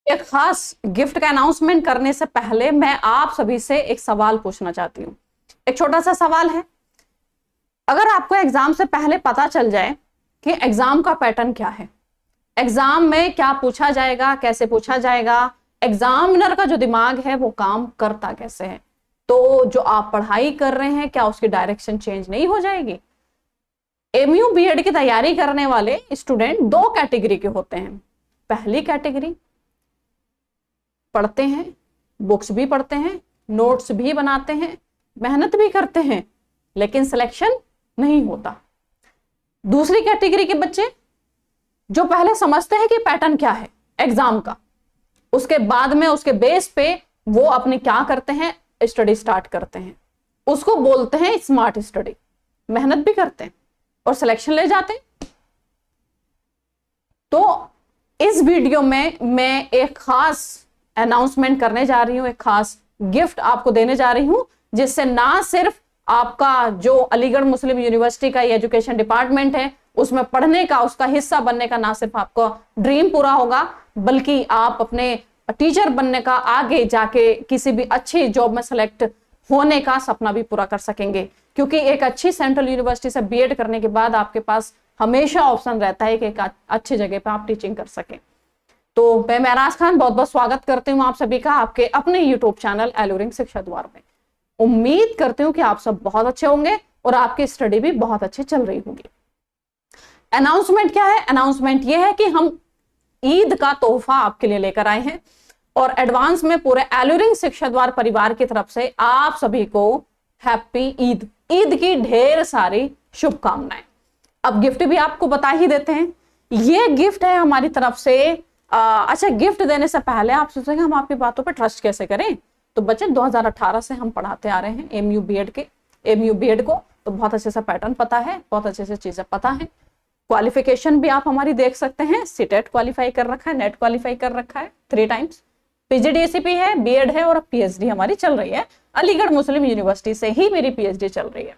एक खास गिफ्ट का अनाउंसमेंट करने से पहले मैं आप सभी से एक सवाल पूछना चाहती हूँ। एक छोटा सा सवाल है, अगर आपको एग्जाम से पहले पता चल जाए कि एग्जाम का पैटर्न क्या है, एग्जाम में क्या पूछा जाएगा, कैसे पूछा जाएगा, एग्जामिनर का जो दिमाग है वो काम करता कैसे है, तो जो आप पढ़ाई कर रहे हैं क्या उसकी डायरेक्शन चेंज नहीं हो जाएगी? एमयू बीएड की तैयारी करने वाले स्टूडेंट दो कैटेगरी के होते हैं। पहली कैटेगरी पढ़ते हैं, बुक्स भी पढ़ते हैं, नोट्स भी बनाते हैं, मेहनत भी करते हैं, लेकिन सिलेक्शन नहीं होता। दूसरी कैटेगरी के बच्चे जो पहले समझते हैं कि पैटर्न क्या है एग्जाम का, उसके बाद में उसके बेस पे वो अपनी क्या करते हैं, स्टडी स्टार्ट करते हैं, उसको बोलते हैं स्मार्ट स्टडी। मेहनत भी करते हैं और सिलेक्शन ले जाते हैं। तो इस वीडियो में मैं एक खास अनाउंसमेंट करने जा रही हूं, एक खास गिफ्ट आपको देने जा रही हूं, जिससे ना सिर्फ आपका जो अलीगढ़ मुस्लिम यूनिवर्सिटी का एजुकेशन डिपार्टमेंट है उसमें पढ़ने का, उसका हिस्सा बनने का ना सिर्फ आपका ड्रीम पूरा होगा, बल्कि आप अपने टीचर बनने का, आगे जाके किसी भी अच्छी जॉब में सेलेक्ट होने का सपना भी पूरा कर सकेंगे। क्योंकि एक अच्छी सेंट्रल यूनिवर्सिटी से बीएड करने के बाद आपके पास हमेशा ऑप्शन रहता है कि एक अच्छी जगह पे आप टीचिंग कर सकें। तो मैं महराज खान बहुत बहुत स्वागत करती हूँ आप सभी का आपके अपने यूट्यूब चैनल एलुरिंग शिक्षा द्वार में। उम्मीद करती हूँ कि आप सब बहुत अच्छे होंगे और आपकी स्टडी भी बहुत अच्छी चल रही होगी। अनाउंसमेंट क्या है? अनाउंसमेंट यह है कि हम ईद का तोहफा आपके लिए लेकर आए हैं और एडवांस में पूरे एलुरिंग शिक्षा द्वार परिवार की तरफ से आप सभी को हैप्पी ईद, ईद की ढेर सारी शुभकामनाएं। अब गिफ्ट भी आपको बता ही देते हैं, ये गिफ्ट है हमारी तरफ से। अच्छा, गिफ्ट देने से पहले आप सोचेंगे हम आपकी बातों पर ट्रस्ट कैसे करें? तो बच्चे 2018 से हम पढ़ाते आ रहे हैं एमयू बीएड को, तो बहुत अच्छे से पैटर्न पता है, बहुत अच्छे से चीजें पता है। क्वालिफिकेशन भी आप हमारी देख सकते हैं, सीटेट क्वालिफाई कर रखा है, नेट क्वालिफाई कर रखा है 3 टाइम्स, पीजीडीएससीपी है, बीएड है और अब पीएचडी हमारी चल रही है। अलीगढ़ मुस्लिम यूनिवर्सिटी से ही मेरी पीएचडी चल रही है।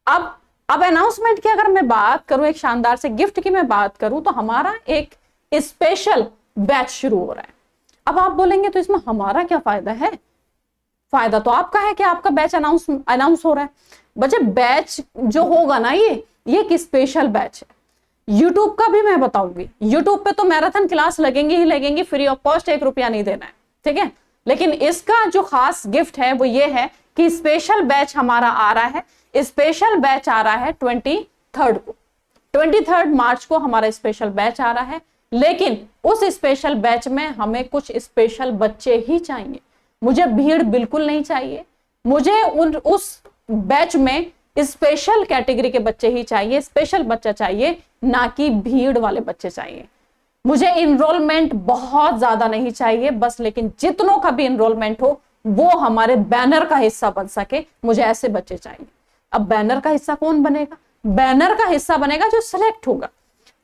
अब अनाउंसमेंट की अगर मैं बात करूं, एक शानदार से गिफ्ट की मैं बात करूं, तो हमारा एक स्पेशल बैच शुरू हो रहा है। अब आप बोलेंगे तो इसमें हमारा क्या फायदा है? फायदा तो आपका है कि आपका बैच अनाउंस हो रहा है। बच्चे बैच जो होगा ना, ये एक स्पेशल बैच है। यूट्यूब का भी मैं बताऊंगी, यूट्यूब पे तो मैराथन क्लास लगेंगी ही लगेंगी, फ्री ऑफ कॉस्ट, 1 रुपया नहीं देना है, ठीक है। लेकिन इसका जो खास गिफ्ट है वो ये है कि स्पेशल बैच हमारा आ रहा है। स्पेशल बैच आ रहा है 23 को, 23 मार्च को हमारा स्पेशल बैच आ रहा है। लेकिन उस स्पेशल बैच में हमें कुछ स्पेशल बच्चे ही चाहिए, मुझे भीड़ बिल्कुल नहीं चाहिए। मुझे उस बैच में स्पेशल कैटेगरी के बच्चे ही चाहिए, स्पेशल बच्चा चाहिए, ना कि भीड़ वाले बच्चे चाहिए। मुझे इनरोलमेंट बहुत ज्यादा नहीं चाहिए बस, लेकिन जितनों का भी इनरोलमेंट हो वो हमारे बैनर का हिस्सा बन सके, मुझे ऐसे बच्चे चाहिए। अब बैनर का हिस्सा कौन बनेगा? बैनर का हिस्सा बनेगा जो सिलेक्ट होगा,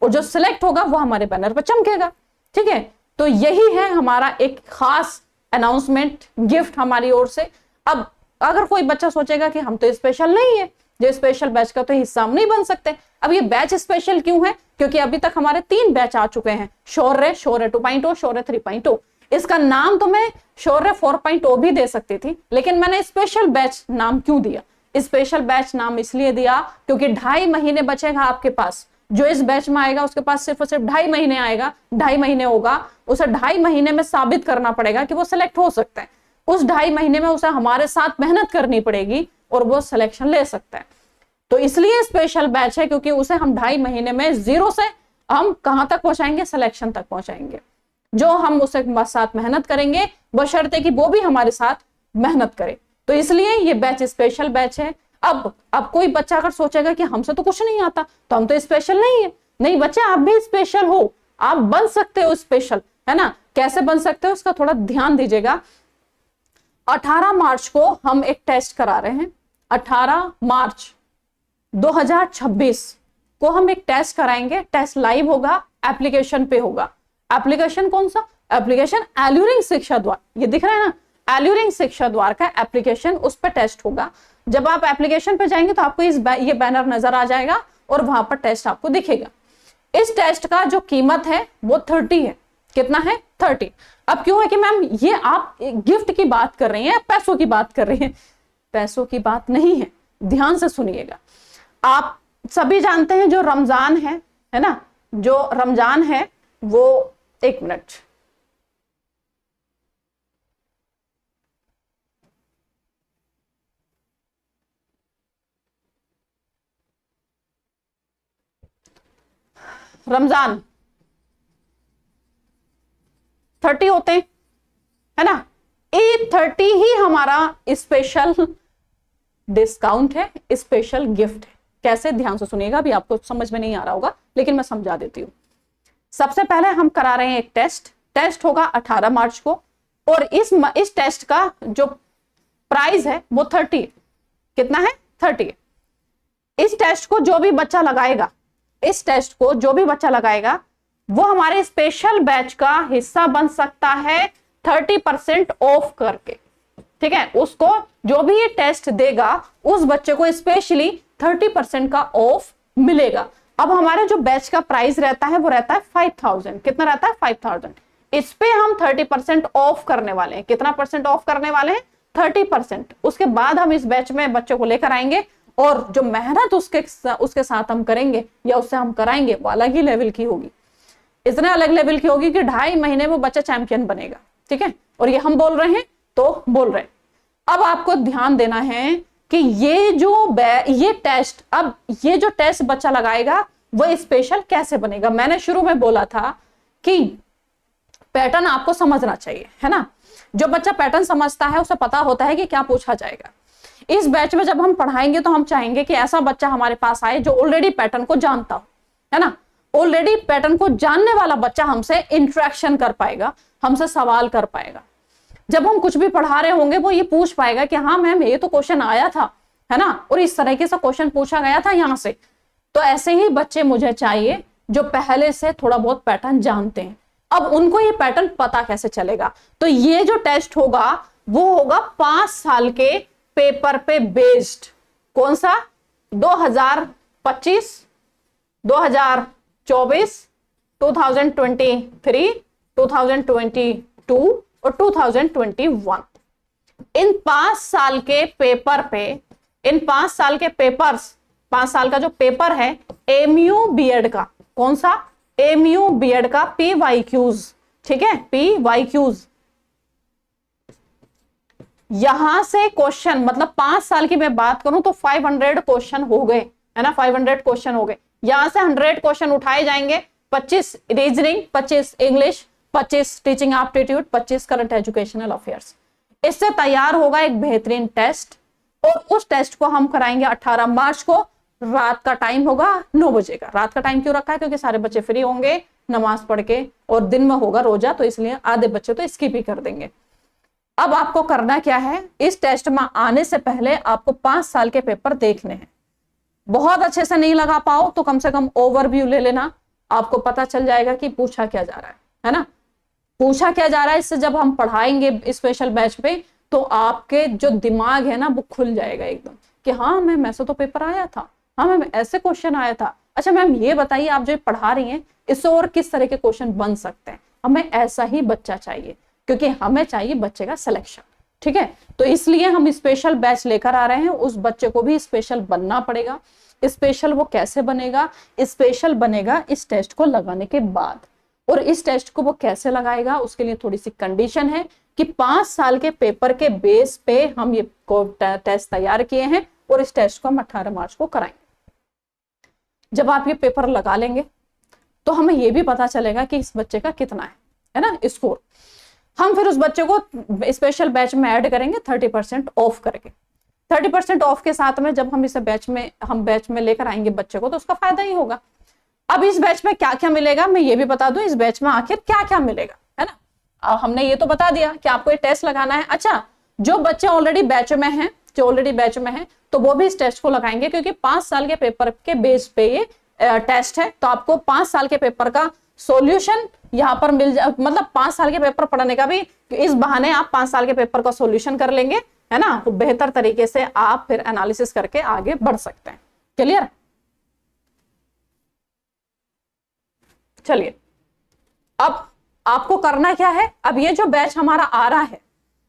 और जो सिलेक्ट होगा वो हमारे बैनर पर चमकेगा, ठीक है। तो यही है हमारा एक खास अनाउंसमेंट गिफ्ट हमारी ओर से। अब अगर कोई बच्चा सोचेगा कि हम तो स्पेशल नहीं है, जो स्पेशल बैच का तो हिस्सा हम नहीं बन सकते। अब ये बैच स्पेशल क्यों है? क्योंकि अभी तक हमारे 3 बैच आ चुके हैं, शौर्य 2.0, शौर्य 3.0। इसका नाम तो मैं शौर्य 4.0 भी दे सकती थी, लेकिन मैंने स्पेशल बैच नाम क्यों दिया? स्पेशल बैच नाम इसलिए दिया क्योंकि 2.5 महीने बचेगा आपके पास। जो इस बैच में आएगा उसके पास सिर्फ और सिर्फ 2.5 महीने आएगा, 2.5 महीने होगा, उसे 2.5 महीने में साबित करना पड़ेगा कि वो सिलेक्ट हो सकता है। उस 2.5 महीने में उसे हमारे साथ मेहनत करनी पड़ेगी और वो सिलेक्शन ले सकता है। तो इसलिए स्पेशल बैच है क्योंकि उसे हम 2.5 महीने में 0 से हम कहां तक पहुंचाएंगे? सिलेक्शन तक पहुंचाएंगे। जो हम उसे साथ मेहनत करेंगे बशर्ते कि वो भी हमारे साथ मेहनत करे। तो इसलिए ये बैच स्पेशल बैच है। अब कोई बच्चा अगर सोचेगा कि हमसे तो कुछ नहीं आता तो हम तो स्पेशल नहीं है, नहीं बच्चे, आप भी स्पेशल हो, आप बन सकते हो स्पेशल, है ना। कैसे बन सकते हो उसका थोड़ा ध्यान दीजिएगा। 18 मार्च को हम एक टेस्ट करा रहे हैं। 18 मार्च 2026 को हम एक टेस्ट कराएंगे। टेस्ट लाइव होगा, एप्लीकेशन पे होगा। एप्लीकेशन कौन सा? एप्लीकेशन एलुरिंग शिक्षा द्वार, ये दिख रहा है ना, एलुरिंग शिक्षा द्वार का एप्लीकेशन, उस पर टेस्ट होगा। जब आप एप्लीकेशन पे जाएंगे तो आपको ये बैनर नजर आ जाएगा और वहां पर टेस्ट आपको दिखेगा। इस टेस्ट का जो कीमत है वो 30 है। कितना है 30। अब क्यों है कि मैम ये आप गिफ्ट की बात कर रही हैं, पैसों की बात कर रही हैं? पैसों की बात नहीं है, ध्यान से सुनिएगा। आप सभी जानते हैं जो रमजान है ना, जो रमजान है वो, एक मिनट, रमजान 30 होते हैं, है ना। ये 30 ही हमारा स्पेशल डिस्काउंट है, स्पेशल गिफ्ट है। कैसे, ध्यान से सुनिएगा, अभी आपको समझ में नहीं आ रहा होगा लेकिन मैं समझा देती हूँ। सबसे पहले हम करा रहे हैं एक टेस्ट होगा 18 मार्च को, और इस टेस्ट का जो प्राइस है वो 30 है। कितना है? 30 है। इस टेस्ट को जो भी बच्चा लगाएगा, इस टेस्ट को जो भी बच्चा लगाएगा वो हमारे स्पेशल बैच का हिस्सा बन सकता है 30% ऑफ करके, ठीक है। उसको जो भी ये टेस्ट देगा उस बच्चे को स्पेशली 30% का ऑफ मिलेगा। अब हमारे जो बैच का प्राइस रहता है वो रहता है 5000। कितना रहता है? 5000। इस पे हम 30% ऑफ करने वाले हैं। कितना परसेंट ऑफ करने वाले हैं? 30%। उसके बाद हम इस बैच में बच्चे को लेकर आएंगे और जो मेहनत उसके साथ हम करेंगे या उससे हम कराएंगे वो अलग ही लेवल की होगी। इतने अलग लेवल की होगी कि 2.5 महीने में बच्चा चैंपियन बनेगा, ठीक है। और ये हम बोल रहे हैं तो बोल रहे हैं। अब आपको ध्यान देना है कि ये टेस्ट, अब ये जो टेस्ट बच्चा लगाएगा वो स्पेशल कैसे बनेगा। मैंने शुरू में बोला था कि पैटर्न आपको समझना चाहिए, है ना। जो बच्चा पैटर्न समझता है उसे पता होता है कि क्या पूछा जाएगा। इस बैच में जब हम पढ़ाएंगे तो हम चाहेंगे कि ऐसा बच्चा हमारे पास आए जो ऑलरेडी पैटर्न को जानता हो, है ना। ऑलरेडी पैटर्न को जानने वाला बच्चा हमसे इंटरेक्शन कर पाएगा, हमसे सवाल कर पाएगा। जब हम कुछ भी पढ़ा रहे होंगे वो ये पूछ पाएगा कि हाँ मैम ये तो क्वेश्चन आया था, है ना, और इस तरीके से क्वेश्चन पूछा गया था यहां से। तो ऐसे ही बच्चे मुझे चाहिए जो पहले से थोड़ा बहुत पैटर्न जानते हैं। अब उनको ये पैटर्न पता कैसे चलेगा? तो ये जो टेस्ट होगा वो होगा 5 साल के पेपर पे बेस्ड। कौन सा? 2025, 2024, 2023, 2022 और 2021। इन 5 साल के पेपर पे, इन 5 साल के पेपर्स, 5 साल का जो पेपर है एमयू बीएड का, कौन सा? एमयू बीएड का PYQs, ठीक है, PYQs। यहां से क्वेश्चन, मतलब 5 साल की मैं बात करूं तो 500 क्वेश्चन हो गए, है ना, 500 क्वेश्चन हो गए। यहां से 100 क्वेश्चन उठाए जाएंगे, 25 reasoning, 25 English, 25 teaching aptitude, 25 current educational affairs. इससे तैयार होगा एक बेहतरीन टेस्ट, और उस टेस्ट को हम कराएंगे 18 मार्च को। रात का टाइम होगा 9 बजे का। रात का टाइम क्यों रखा है? क्योंकि सारे बच्चे फ्री होंगे नमाज पढ़ के, और दिन में होगा रोजा, तो इसलिए आधे बच्चे तो स्किप ही कर देंगे। अब आपको करना क्या है? इस टेस्ट में आने से पहले आपको 5 साल के पेपर देखने हैं। बहुत अच्छे से नहीं लगा पाओ तो कम से कम ओवरव्यू ले लेना, आपको पता चल जाएगा कि पूछा क्या जा रहा है ना, पूछा क्या जा रहा है। इससे जब हम पढ़ाएंगे स्पेशल बैच पे तो आपके जो दिमाग है ना वो खुल जाएगा एकदम कि हाँ मैम ऐसा तो पेपर आया था, हाँ मैम ऐसे क्वेश्चन आया था। अच्छा मैम ये बताइए आप जो पढ़ा रही हैं इससे और किस तरह के क्वेश्चन बन सकते हैं। हमें ऐसा ही बच्चा चाहिए, क्योंकि हमें चाहिए बच्चे का सिलेक्शन, ठीक है। तो इसलिए हम स्पेशल बैच लेकर आ रहे हैं। उस बच्चे को भी स्पेशल बनना पड़ेगा। स्पेशल वो कैसे बनेगा? स्पेशल बनेगा इस टेस्ट को लगाने के बाद। और इस टेस्ट को वो कैसे लगाएगा उसके लिए थोड़ी सी कंडीशन है कि 5 साल के पेपर के बेस पे हम ये टेस्ट तैयार किए हैं, और इस टेस्ट को हम 18 मार्च को कराएंगे। जब आप ये पेपर लगा लेंगे तो हमें ये भी पता चलेगा कि इस बच्चे का कितना है ना, स्कोर। हम फिर उस बच्चे को स्पेशल बैच में ऐड करेंगे 30% ऑफ करके। 30% ऑफ के साथ में जब हम इसे बैच में लेकर आएंगे बच्चे को तो उसका फायदा ही होगा। अब इस बैच में क्या क्या मिलेगा मैं ये भी बता दूं, इस बैच में आखिर क्या क्या मिलेगा, है ना। हमने ये तो बता दिया कि आपको ये टेस्ट लगाना है। अच्छा, जो बच्चे ऑलरेडी बैच में हैं, तो वो भी इस टेस्ट को लगाएंगे, क्योंकि 5 साल के पेपर के बेस पे ये टेस्ट है। तो आपको 5 साल के पेपर का सॉल्यूशन यहाँ पर मिल जाए, मतलब 5 साल के पेपर पढ़ने का भी इस बहाने आप 5 साल के पेपर का सॉल्यूशन कर लेंगे, है ना। तो बेहतर तरीके से आप फिर एनालिसिस करके आगे बढ़ सकते हैं। क्लियर? चलिए, अब आपको करना क्या है, अब ये जो बैच हमारा आ रहा है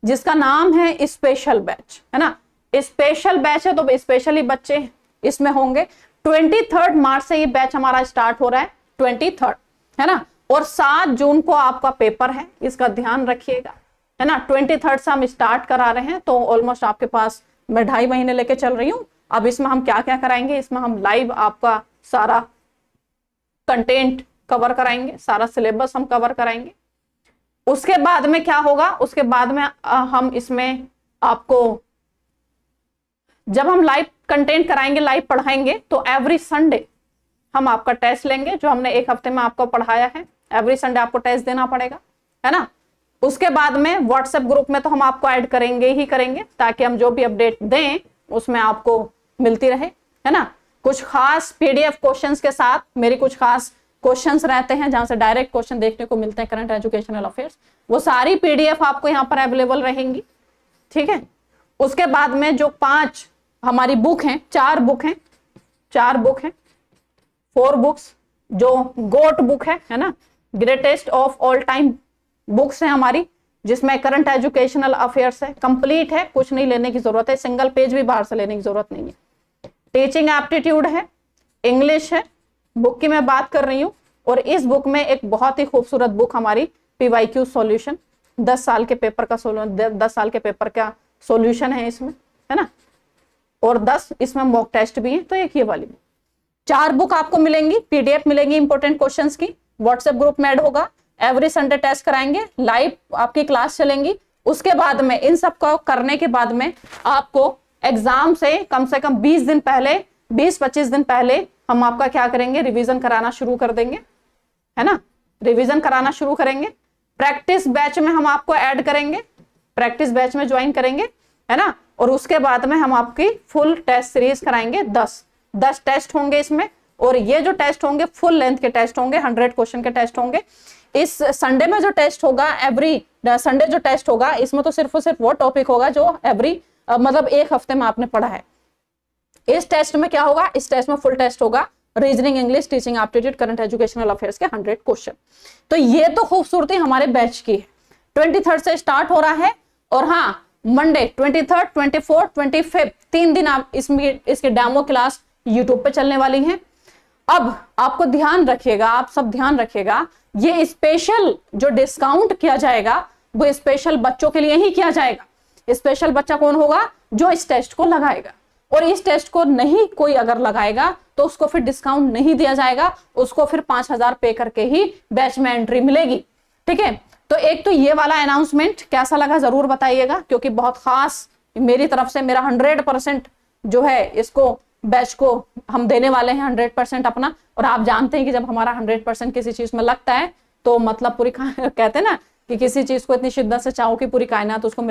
जिसका नाम है स्पेशल बैच, है ना, स्पेशल बैच है, तो स्पेशली बच्चे इसमें होंगे। 23 मार्च से ये बैच हमारा स्टार्ट हो रहा है, 23, है ना, और 7 जून को आपका पेपर है, इसका ध्यान रखिएगा, है ना। 23 से हम स्टार्ट करा रहे हैं, तो ऑलमोस्ट आपके पास मैं 2.5 महीने लेके चल रही हूँ। अब इसमें हम क्या क्या कराएंगे, इसमें हम लाइव आपका सारा कंटेंट कवर कराएंगे, सारा सिलेबस हम कवर कराएंगे। उसके बाद में क्या होगा, उसके बाद में हम इसमें आपको जब हम लाइव कंटेंट कराएंगे, लाइव पढ़ाएंगे, तो एवरी संडे हम आपका टेस्ट लेंगे, जो हमने एक हफ्ते में आपको पढ़ाया है, एवरी संडे आपको टेस्ट देना पड़ेगा, है ना। उसके बाद में व्हाट्सएप ग्रुप में तो हम आपको ऐड करेंगे ही करेंगे, ताकि हम जो भी अपडेट दें उसमें आपको मिलती रहे, है ना। कुछ खास पीडीएफ क्वेश्चंस के साथ, मेरी कुछ खास क्वेश्चंस रहते हैं जहां से डायरेक्ट क्वेश्चन देखने को मिलते हैं, करंट एजुकेशनल अफेयर्स, वो सारी पीडीएफ आपको यहाँ पर अवेलेबल रहेंगी, ठीक है। उसके बाद में जो 5 हमारी बुक हैं, 4 बुक हैं, 4 बुक्स, जो गोट बुक है ना, greatest of all time books है हमारी, जिसमें करंट एजुकेशनल अफेयर्स है, कंप्लीट है, कुछ नहीं लेने की जरूरत है, सिंगल पेज भी बाहर से लेने की जरूरत नहीं है। टीचिंग एप्टीट्यूड है, इंग्लिश है, बुक की मैं बात कर रही हूँ। और इस बुक में एक बहुत ही खूबसूरत बुक हमारी पीवाईक्यू सॉल्यूशन, 10 साल के पेपर का 10 साल के पेपर का सॉल्यूशन है इसमें, है ना, और 10 इसमें मॉक टेस्ट भी है, तो एक ये वाली 4 बुक आपको मिलेंगी, पीडीएफ मिलेंगी इंपोर्टेंट क्वेश्चंस की, व्हाट्सएप ग्रुप में ऐड होगा, एवरी संडे टेस्ट कराएंगे, लाइव आपकी क्लास चलेंगी। उसके बाद में इन सब को करने के बाद में आपको एग्जाम से कम 20 दिन पहले, 20-25 दिन पहले हम आपका क्या करेंगे, रिवीजन कराना शुरू कर देंगे, है ना, रिवीजन कराना शुरू करेंगे। प्रैक्टिस बैच में हम आपको ऐड करेंगे, प्रैक्टिस बैच में ज्वाइन करेंगे, है ना। और उसके बाद में हम आपकी फुल टेस्ट सीरीज कराएंगे, 10 टेस्ट होंगे इसमें, और ये जो टेस्ट होंगे फुल लेंथ के टेस्ट होंगे, 100 क्वेश्चन के टेस्ट होंगे। इस संडे में जो टेस्ट होगा, एवरी संडे जो टेस्ट होगा, इसमें तो सिर्फ और सिर्फ वो टॉपिक होगा जो एवरी मतलब एक हफ्ते में आपने पढ़ा है। इस टेस्ट में क्या होगा, इस टेस्ट में फुल टेस्ट होगा, reasoning, English, teaching aptitude, current educational affairs के 100 क्वेश्चन। तो ये तो खूबसूरती हमारे बैच की है। 23 से स्टार्ट हो रहा है, और हाँ, मंडे 23, 24, 25 3 दिन आप इसकी डेमो क्लास यूट्यूब पे चलने वाली है। अब आपको ध्यान रखिएगा, आप सब ध्यान रखिएगा, ये स्पेशल जो डिस्काउंट किया जाएगा वो स्पेशल बच्चों के लिए ही किया जाएगा। स्पेशल बच्चा कौन होगा, जो इस टेस्ट को लगाएगा, और इस टेस्ट को नहीं कोई अगर लगाएगा तो उसको फिर डिस्काउंट नहीं दिया जाएगा, उसको फिर 5,000 पे करके ही बैच में एंट्री मिलेगी, ठीक है। तो एक तो ये वाला अनाउंसमेंट कैसा लगा जरूर बताइएगा, क्योंकि बहुत खास मेरी तरफ से मेरा 100% जो है इसको बैच को हम देने वाले हैं, 100% अपना। और आप जानते हैं कि जब हमारा 100% किसी चीज में लगता है तो मतलब पूरी कहते हैं ना कि किसी चीज को इतनी शिद्दत से चाहो कि पूरी कायनात उसको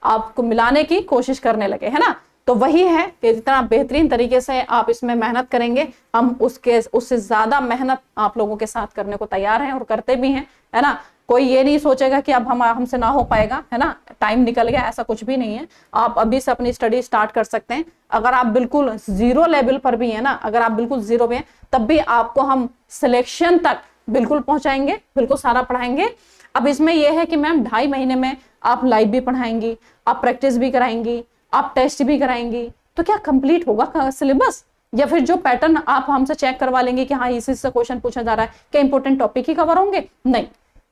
आपको मिलाने की कोशिश करने लगे, है ना। तो वही है कि जितना बेहतरीन तरीके से आप इसमें मेहनत करेंगे, हम उससे ज्यादा मेहनत आप लोगों के साथ करने को तैयार हैं और करते भी हैं, है ना। कोई ये नहीं सोचेगा कि अब हमसे ना हो पाएगा, है ना, टाइम निकल गया, ऐसा कुछ भी नहीं है। आप अभी से अपनी स्टडी स्टार्ट कर सकते हैं। अगर आप बिल्कुल 0 लेवल पर भी है ना, अगर आप बिल्कुल 0 पे हैं, तब भी आपको हम सिलेक्शन तक बिल्कुल पहुंचाएंगे, बिल्कुल सारा पढ़ाएंगे। अब इसमें यह है कि मैम 2.5 महीने में आप लाइव भी पढ़ाएंगी, आप प्रैक्टिस भी कराएंगी, आप टेस्ट भी कराएंगी, तो क्या कंप्लीट होगा सिलेबस, या फिर जो पैटर्न आप हमसे चेक करवा लेंगे कि हाँ इसी से क्वेश्चन पूछा जा रहा है, क्या इंपॉर्टेंट टॉपिक ही कवर होंगे? नहीं,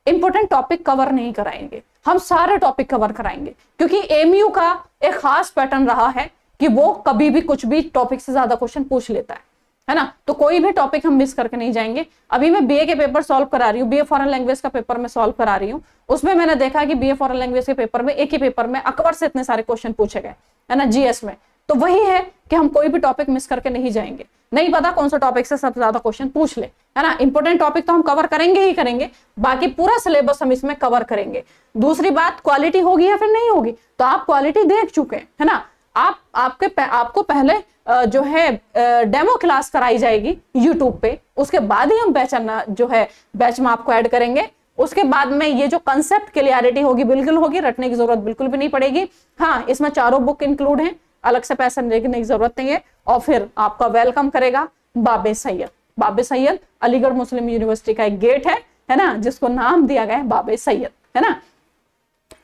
इंपॉर्टेंट टॉपिक कवर नहीं कराएंगे, हम सारे टॉपिक कवर कराएंगे, क्योंकि एमयू का एक खास पैटर्न रहा है कि वो कभी भी कुछ भी टॉपिक से ज्यादा क्वेश्चन पूछ लेता है ना। तो कोई भी टॉपिक हम मिस करके नहीं जाएंगे। अभी मैं बीए के पेपर सॉल्व करा रही हूँ, बीए फॉरेन लैंग्वेज का पेपर मैं सॉल्व करा रही हूँ। उसमें मैंने देखा कि बीए फॉरेन लैंग्वेज के पेपर में, एक ही पेपर में अकबर से इतने सारे क्वेश्चन पूछे गए, है ना, जीएस में। तो वही है कि हम कोई भी टॉपिक मिस करके नहीं जाएंगे। नहीं पता कौन सा टॉपिक से सबसे ज्यादा क्वेश्चन पूछ ले, है ना। इंपॉर्टेंट टॉपिक तो हम कवर करेंगे ही करेंगे, बाकी पूरा सिलेबस हम इसमें कवर करेंगे। दूसरी बात, क्वालिटी होगी या फिर नहीं होगी, तो आप क्वालिटी देख चुके हैं, है ना। आपको पहले जो है डेमो क्लास कराई जाएगी यूट्यूब पे, उसके बाद ही हम बैच में आपको ऐड करेंगे। उसके बाद में ये जो कंसेप्ट क्लियरिटी होगी बिल्कुल होगी, रटने की जरूरत बिल्कुल भी नहीं पड़ेगी। हाँ, इसमें 4 बुक इंक्लूड हैं, अलग से पैसा देने की जरूरत नहीं है। और फिर आपका वेलकम करेगा बाबे सैयद। बाबे सैयद अलीगढ़ मुस्लिम यूनिवर्सिटी का एक गेट है, है ना, जिसको नाम दिया गया है बाबे सैयद, है ना।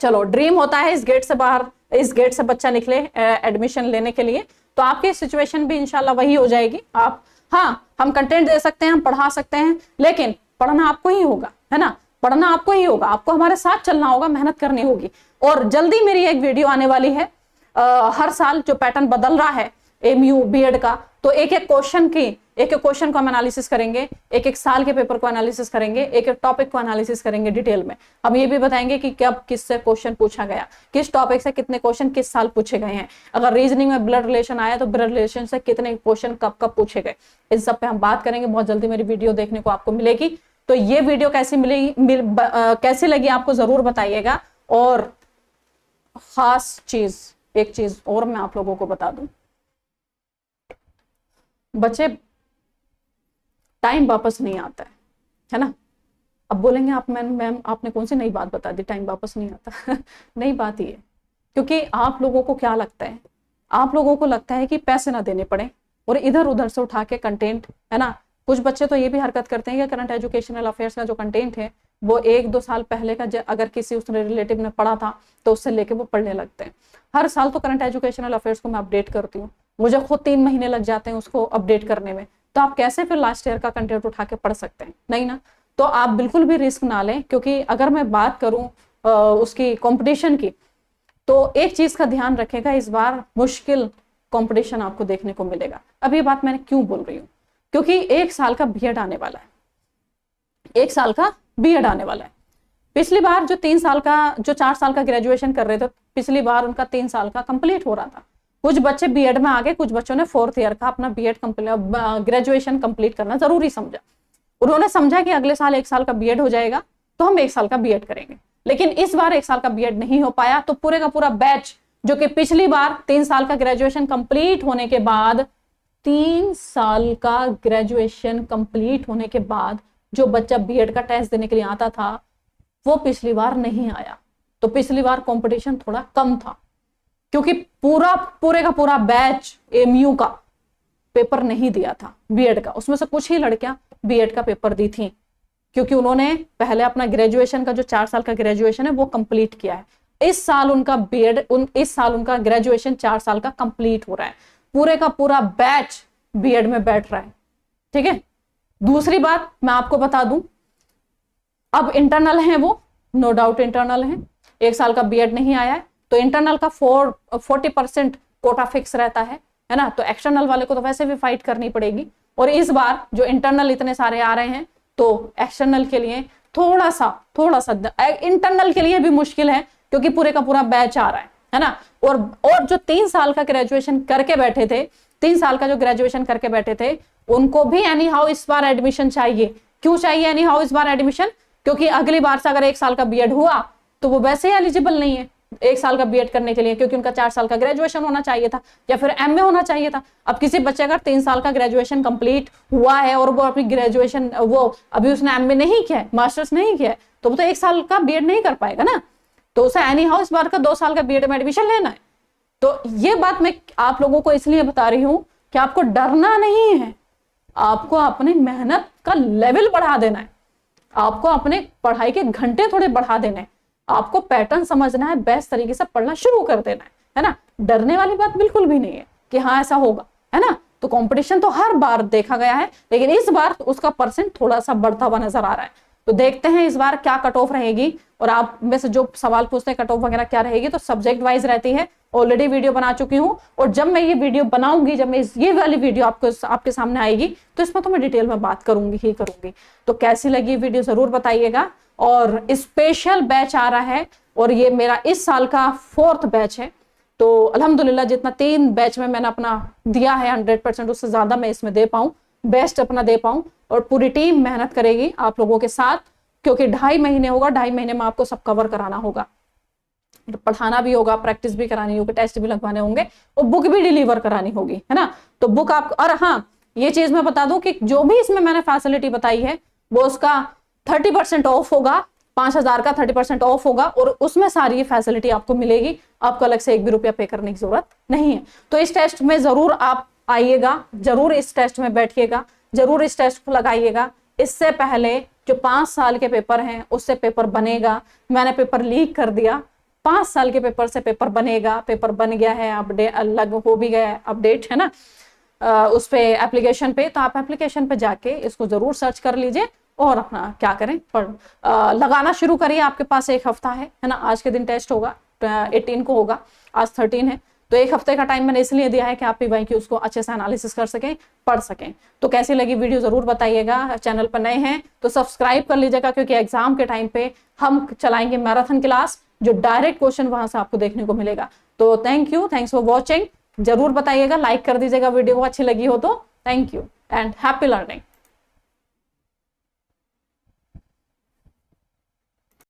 चलो, ड्रीम होता है इस गेट से बाहर, इस गेट से बच्चा निकले एडमिशन लेने के लिए, तो आपकी सिचुएशन भी इंशाल्लाह वही हो जाएगी। आप, हाँ, हम कंटेंट दे सकते हैं, हम पढ़ा सकते हैं, लेकिन पढ़ना आपको ही होगा, है ना, पढ़ना आपको ही होगा, आपको हमारे साथ चलना होगा, मेहनत करनी होगी। और जल्दी मेरी एक वीडियो आने वाली है, हर साल जो पैटर्न बदल रहा है एमयू बीएड का, तो एक एक क्वेश्चन को हम एनालिसिस करेंगे, एक एक साल के पेपर को एनालिसिस करेंगे, एक एक टॉपिक को एनालिसिस करेंगे डिटेल में। हम ये भी बताएंगे कि कब किससे क्वेश्चन पूछा गया, किस टॉपिक से कितने क्वेश्चन किस साल पूछे गए हैं। अगर रीजनिंग में ब्लड रिलेशन आया तो ब्लड रिलेशन से कितने क्वेश्चन कब कब पूछे गए, इस सब पे हम बात करेंगे। बहुत जल्दी मेरी वीडियो देखने को आपको मिलेगी। तो ये वीडियो कैसी कैसी लगी आपको जरूर बताइएगा। और खास चीज, एक चीज और मैं आप लोगों को बता दूं, बच्चे, टाइम वापस नहीं आता है ना। अब बोलेंगे आप, मैम आपने कौन सी नई बात बता दी, टाइम वापस नहीं आता नई बात ही है, क्योंकि आप लोगों को क्या लगता है, आप लोगों को लगता है कि पैसे ना देने पड़े और इधर उधर से उठा के कंटेंट, है ना। कुछ बच्चे तो ये भी हरकत करते हैं कि करंट एजुकेशनल अफेयर्स का जो कंटेंट है वो 1-2 साल पहले का अगर किसी उसने रिलेटिव ने पढ़ा था तो उससे लेके वो पढ़ने लगते हैं। हर साल तो करंट एजुकेशनल अफेयर्स को मैं अपडेट करती हूँ, मुझे खुद 3 महीने लग जाते हैं उसको अपडेट करने में, तो आप कैसे फिर लास्ट ईयर का कंटेंट उठा के पढ़ सकते हैं, नहीं ना। तो आप बिल्कुल भी रिस्क ना लें, क्योंकि अगर मैं बात करूं उसकी कंपटीशन की, तो एक चीज का ध्यान रखेगा, इस बार मुश्किल कंपटीशन आपको देखने को मिलेगा। अब ये बात मैंने क्यों बोल रही हूँ, क्योंकि 1 साल का बीएड आने वाला है, 1 साल का बीएड आने वाला है। पिछली बार जो 4 साल का ग्रेजुएशन कर रहे थे, पिछली बार उनका 3 साल का कंप्लीट हो रहा था। कुछ बच्चे बीएड में आ गए, कुछ बच्चों ने 4th ईयर का अपना बीएड ग्रेजुएशन कंप्लीट करना जरूरी समझा। उन्होंने समझा कि अगले साल 1 साल का बीएड हो जाएगा तो हम 1 साल का बीएड करेंगे, लेकिन इस बार 1 साल का बीएड नहीं हो पाया। तो पूरे का पूरा बैच जो कि पिछली बार 3 साल का ग्रेजुएशन कंप्लीट होने के बाद, 3 साल का ग्रेजुएशन कंप्लीट होने के बाद जो बच्चा बीएड का टेस्ट देने के लिए आता था वो पिछली बार नहीं आया। तो पिछली बार कंपटीशन थोड़ा कम था, क्योंकि पूरे का पूरा बैच एमयू का पेपर नहीं दिया था बीएड का। उसमें से कुछ ही लड़कियां बीएड का पेपर दी थी, क्योंकि उन्होंने पहले अपना ग्रेजुएशन का जो 4 साल का ग्रेजुएशन है वो कंप्लीट किया है। इस साल उनका ग्रेजुएशन 4 साल का कंप्लीट हो रहा है। पूरे का पूरा बैच बीएड में बैठ रहा है, ठीक है। दूसरी बात मैं आपको बता दूं, अब इंटरनल है, वो नो डाउट इंटरनल है, 1 साल का बीएड नहीं आया है, तो इंटरनल का 40% कोटा फिक्स रहता है ना। तो एक्सटर्नल वाले को तो वैसे भी फाइट करनी पड़ेगी। और इस बार जो इंटरनल इतने सारे आ रहे हैं, तो एक्सटर्नल के लिए थोड़ा सा इंटरनल के लिए भी मुश्किल है, क्योंकि पूरे का पूरा बैच आ रहा है ना। और जो 3 साल का ग्रेजुएशन करके बैठे थे, 3 साल का जो ग्रेजुएशन करके बैठे थे, उनको भी एनी हाउ इस बार एडमिशन चाहिए। क्यों चाहिए एनी हाउ इस बार एडमिशन? क्योंकि अगली बार से अगर 1 साल का बीएड हुआ तो वो वैसे ही एलिजिबल नहीं है 1 साल का बीएड करने के लिए, क्योंकि उनका 4 साल का ग्रेजुएशन होना चाहिए था या फिर एमए होना चाहिए था। अब किसी बच्चे अगर 3 साल का ग्रेजुएशन कंप्लीट हुआ है और वो अपनी ग्रेजुएशन अभी उसने एमए नहीं किया है, मास्टर्स नहीं किया है, तो वो तो 1 साल का बीएड नहीं कर पाएगा ना। तो उसे एनी हाउ इस बार का 2 साल का बीएड में एडमिशन लेना है। तो ये बात मैं आप लोगों को इसलिए बता रही हूं कि आपको डरना नहीं है, आपको अपनी मेहनत का लेवल बढ़ा देना है, आपको अपने पढ़ाई के घंटे थोड़े बढ़ा देने हैं, आपको पैटर्न समझना है, बेस्ट तरीके से पढ़ना शुरू कर देना है ना। डरने वाली बात बिल्कुल भी नहीं है कि हाँ ऐसा होगा, है ना। तो कंपटीशन तो हर बार देखा गया है, लेकिन इस बार उसका परसेंट थोड़ा सा बढ़ता हुआ नजर आ रहा है। तो देखते हैं इस बार क्या कट ऑफ रहेगी। और आप में से जो सवाल पूछते हैं कट ऑफ वगैरह क्या रहेगी, तो सब्जेक्ट वाइज रहती है। ऑलरेडी वीडियो बना चुकी हूँ, और जब मैं ये वीडियो बनाऊंगी, जब मैं ये वाली वीडियो आपके सामने आएगी, तो इसमें तो मैं डिटेल में बात करूंगी। तो कैसी लगी वीडियो जरूर बताइएगा। और स्पेशल बैच आ रहा है, और ये मेरा इस साल का 4th बैच है। तो अल्हम्दुलिल्लाह जितना 3 बैच में मैंने अपना दिया है 100%, उससे ज्यादा मैं इसमें दे पाऊं, बेस्ट अपना दे पाऊं। और पूरी टीम मेहनत करेगी आप लोगों के साथ, क्योंकि 2.5 महीने होगा, 2.5 महीने में आपको सब कवर कराना होगा, पढ़ाना भी होगा, प्रैक्टिस भी करानी होगी, टेस्ट भी लगवाने होंगे, और बुक भी डिलीवर करानी होगी, है ना। तो बुक आप, और हाँ ये चीज मैं बता दूं कि जो भी इसमें मैंने फैसिलिटी बताई है वो उसका 30% ऑफ होगा, 5,000 का 30% ऑफ होगा, और उसमें सारी ये फैसिलिटी आपको मिलेगी। आपको अलग से 1 भी रुपया पे करने की जरूरत नहीं है। तो इस टेस्ट में जरूर आप आइएगा, जरूर इस टेस्ट में बैठिएगा, जरूर इस टेस्ट को लगाइएगा। इससे पहले जो 5 साल के पेपर हैं उससे पेपर बनेगा। मैंने पेपर लीक कर दिया, 5 साल के पेपर से पेपर बनेगा, पेपर बन गया है, अपडेट अलग हो भी गया है, अपडेट है ना उस पे एप्लीकेशन पे। तो आप एप्लीकेशन पे जाके इसको जरूर सर्च कर लीजिए और अपना क्या करें लगाना शुरू करिए। आपके पास 1 हफ्ता है ना, आज के दिन टेस्ट होगा 18 को होगा, आज 13 है, तो 1 हफ्ते का टाइम मैंने इसलिए दिया है कि आप भी की उसको अच्छे से एनालिसिस कर सकें, पढ़ सकें। तो कैसी लगी वीडियो जरूर बताइएगा। चैनल पर नए हैं तो सब्सक्राइब कर लीजिएगा, क्योंकि एग्जाम के टाइम पे हम चलाएंगे मैराथन क्लास, जो डायरेक्ट क्वेश्चन वहां से आपको देखने को मिलेगा। तो thank you, thanks for watching. जरूर बताइएगा, लाइक कर दीजिएगा वीडियो को अच्छी लगी हो तो। Thank you and happy learning.